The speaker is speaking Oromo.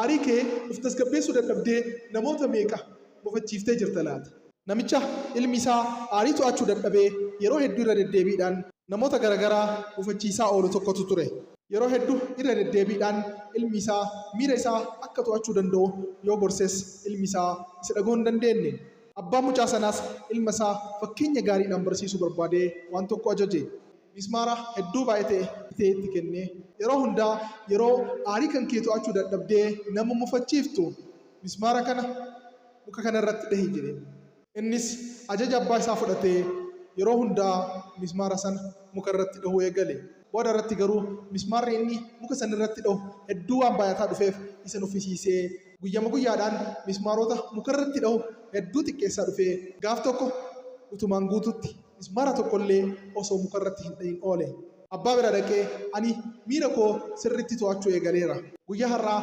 aarii kee of tasgabbeessuu dadhabdee namoota meeqa bofachiiftee jirta laata? Namicha ilmi isaa aarii to'achuu dadhabee yeroo hedduu irra deddeebiidhaan namoota garaagaraa bofachiisaa oolu tokkotu ture. Yeroo hedduu irra deddeebiidhaan ilmi isaa miira isaa akka to'achuu danda'u yoo gorses ilmi isaa isa dhaga'uu hin dandeenye. Abbaan mucaa sanaas ilma isaa fakkeenya gaariidhaan barsiisuu barbaadee waan tokko ajaje. Mismaara hedduu baay'atee itti kennee yeroo hundaa yeroo aarii kan kee to'achuu dadhabdee nama mufachiiftu mismaara kana muka kanarratti dhahi jedhe. Innis ajaja abbaa isaa fudhatee yeroo hundaa mismaara sana muka irratti dhahuu eegale. Booda irratti garuu mismaarri inni muka sana irratti dhahu hedduu waan baay'ataa dhufeef isa nuffisiisee guyyama guyyaadhaan mismaarota muka irratti dhahu hedduu xiqqeessaa dhufee gaaf tokko utumaan guututti mismaara tokkollee osoo muka irratti hin dhahin oole. Abbaa bira dhaqee ani miira koo sirriitti to'achuu eegaleera. Guyyaa har'aa